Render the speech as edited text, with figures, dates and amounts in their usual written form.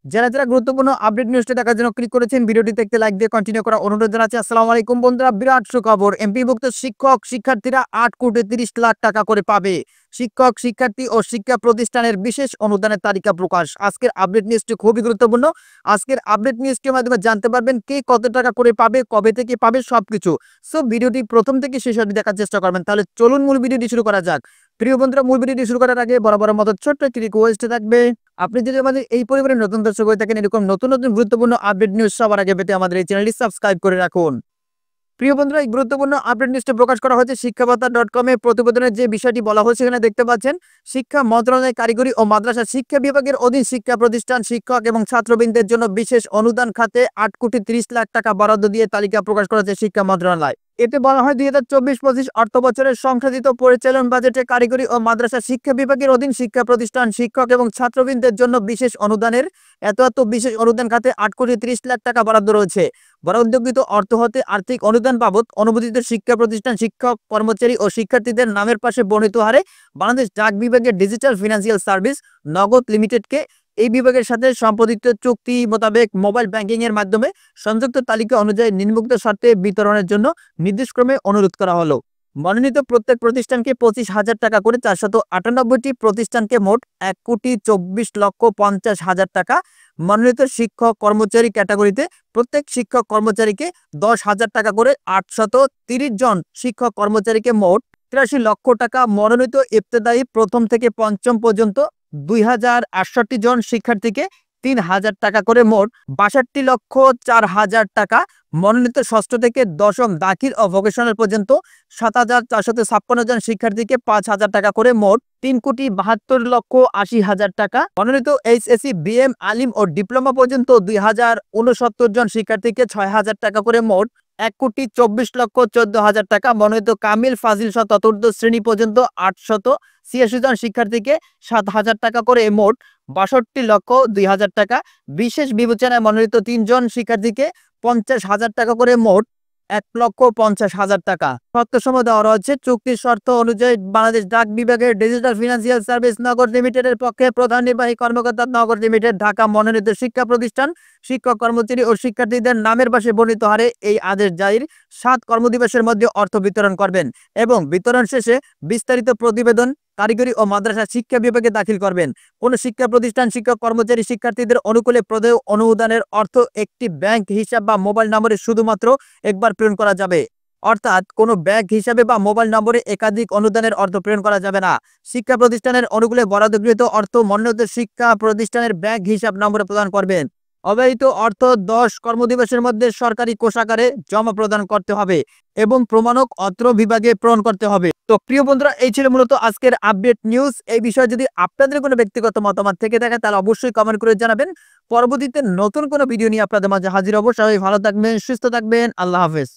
যারা গুরুত্বপূর্ণ আপডেট নিউজটা দেখার জন্য ক্লিক করেছেন, ভিডিওটি দেখতে লাইক দিয়ে কন্টিনিউ করা অনুরোধ জানাচ্ছি। আসসালামু আলাইকুম বন্ধুরা, বিরাট সুখবর। এমপিভুক্ত শিক্ষক শিক্ষার্থীরা 8,30,00,000 টাকা করে পাবে। শিক্ষক শিক্ষার্থী ও শিক্ষা প্রতিষ্ঠানের বিশেষ অনুদানের তালিকা প্রকাশ। আজকের আপডেট নিউজটি খুবই গুরুত্বপূর্ণ। আজকের আপডেট নিউজটির মাধ্যমে জানতে পারবেন কে কত টাকা করে পাবে, কবে থেকে পাবে, সবকিছু। সো ভিডিওটি প্রথম থেকে শেষ অবধি দেখার চেষ্টা করবেন। তাহলে চলুন মূল ভিডিওটি শুরু করা যাক। প্রিয় বন্ধুরা, মূল ভিডিওটি শুরু করার আগে বরাবর মতো ছোট্ট একটি রিকোয়েস্ট থাকবে। আপনি যদি আমাদের এই পরিবারের নতুন দর্শক হয়ে থাকেন, এরকম নতুন নতুন গুরুত্বপূর্ণ আপডেট নিউজ সবার আগে পেতে আমাদের এই চ্যানেলটি সাবস্ক্রাইব করে রাখুন। প্রিয় বন্ধুরা, এই গুরুত্বপূর্ণ আপডেট নিউজটা প্রকাশ করা হয়েছে শিক্ষাবার্তা.com এর প্রতিবেদনের যে বিষয়টি বলা হয়েছে এখানে দেখতে পাচ্ছেন। শিক্ষা মন্ত্রণালয় কারিগরি ও মাদ্রাসা শিক্ষা বিভাগের অধীন শিক্ষা প্রতিষ্ঠান, শিক্ষক এবং ছাত্রবৃন্দের জন্য বিশেষ অনুদান খাতে 8,30,00,000 টাকা বরাদ্দ দিয়ে তালিকা প্রকাশ করেছে শিক্ষা মন্ত্রণালয়। এতে বলা হয় 2024-25 অর্থ বছরের সংশোধিত পরিচালন বাজেটে কারিগরি ও মাদ্রাসা শিক্ষা বিভাগের অধীন শিক্ষা প্রতিষ্ঠান, শিক্ষক এবং ছাত্রবৃন্দের জন্য বিশেষ অনুদানের এত বিশেষ অনুদান খাতে 8,30,00,000 টাকা বরাদ্দ রয়েছে। বরাদ্দকৃত অর্থ হতে আর্থিক অনুদান বাবদ অনুমোদিত শিক্ষা প্রতিষ্ঠান, শিক্ষক, কর্মচারী ও শিক্ষার্থীদের নামের পাশে বর্ণিত হারে বাংলাদেশ ডাক বিভাগের ডিজিটাল ফিনান্সিয়াল সার্ভিস নগদ লিমিটেডকে এই বিভাগের সাথে সম্পাদিত চুক্তি মোতাবেক মোবাইল ব্যাংকিং এর মাধ্যমে সংযুক্ত তালিকা অনুযায়ী নিম্নোক্ত শর্তে বিতরণের জন্য নির্দেশক্রমে অনুরোধ করা হলো। মনোনীত প্রত্যেক প্রতিষ্ঠানকে 25,000 টাকা করে, 498টি প্রতিষ্ঠানকে মোট 1,24,50,000 টাকা, মনোনীত শিক্ষক কর্মচারী ক্যাটাগরিতে প্রত্যেক শিক্ষক কর্মচারীকে 10,000 টাকা করে, 830 জন শিক্ষক কর্মচারীকে মোট 83 লক্ষ টাকা, মনোনীত ইবতেদায়ী প্রথম থেকে পঞ্চম পর্যন্ত 2,068 জন শিক্ষার্থীকে 3,000 টাকা করে, মোট 62,04,000 টাকা, মনোনীত ষষ্ঠ থেকে দশম দাখিল ও ভোকেশনাল পর্যন্ত 7,456 জন শিক্ষার্থীকে 5,000 টাকা করে, মোট 3,72,80,000 টাকা, মনোনীত এইচএসসি, বিএম, আলিম ও ডিপ্লোমা পর্যন্ত 2,069 জন শিক্ষার্থীকে 6,000 টাকা করে, মোট 1,24,14,000 টাকা, মনোনীত কামিল, ফাজিল সহ চতুর্থ শ্রেণী পর্যন্ত 886 জন শিক্ষার্থীকে 7,000 টাকা করে, মোট 62,02,000 টাকা, বিশেষ বিবেচনায় মনোনীত 3 জন শিক্ষার্থীকে 50,000 টাকা করে, মোট 1,50,000 টাকা। শর্তসমূহ দেওয়া রয়েছে। চুক্তির শর্ত অনুযায়ী বাংলাদেশ ডাক বিভাগের ডিজিটাল ফিনান্সিয়াল সার্ভিস নগর লিমিটেডের পক্ষে প্রধান নির্বাহী কর্মকর্তা নগর লিমিটেড, ঢাকা, মনোনীত শিক্ষা প্রতিষ্ঠান, শিক্ষক, কর্মচারী ও শিক্ষার্থীদের নামের পাশে বর্ণিত হারে এই আদেশ জারির 7 কর্মদিবসের মধ্যে অর্থ বিতরণ করবেন এবং বিতরণ শেষে বিস্তারিত প্রতিবেদন কারিগরি ও মাদ্রাসা শিক্ষা বিভাগে দাখিল করবেন। কোন শিক্ষা প্রতিষ্ঠান, শিক্ষক, কর্মচারী, শিক্ষার্থীদের অনুকূলে প্রদেয় অনুদানের অর্থ একটি ব্যাংক হিসাব বা মোবাইল নম্বরে শুধুমাত্র একবার প্রেরণ করা যাবে। অর্থাৎ কোনো ব্যাংক হিসাবে বা মোবাইল নম্বরে একাধিক অনুদানের অর্থ প্রেরণ করা যাবে না। শিক্ষা প্রতিষ্ঠানের অনুকূলে বরাদ্দকৃত অর্থ মনোনীত শিক্ষা প্রতিষ্ঠানের ব্যাংক হিসাব নম্বরে প্রদান করবেন। অব্যয়িত অর্থ 10 কর্মদিবসের মধ্যে সরকারি কোষাগারে জমা প্রদান করতে হবে এবং প্রমাণক অত্র বিভাগে প্রেরণ করতে হবে। তো প্রিয় বন্ধুরা, এই ছিল মূলত আজকের আপডেট নিউজ। এই বিষয়ে যদি আপনাদের কোনো ব্যক্তিগত মতামত থেকে থাকে তাহলে অবশ্যই কমেন্ট করে জানাবেন। পরবর্তীতে নতুন কোনো ভিডিও নিয়ে আপনাদের মাঝে হাজির হব। সবাই ভালো থাকবেন, সুস্থ থাকবেন। আল্লাহ হাফেজ।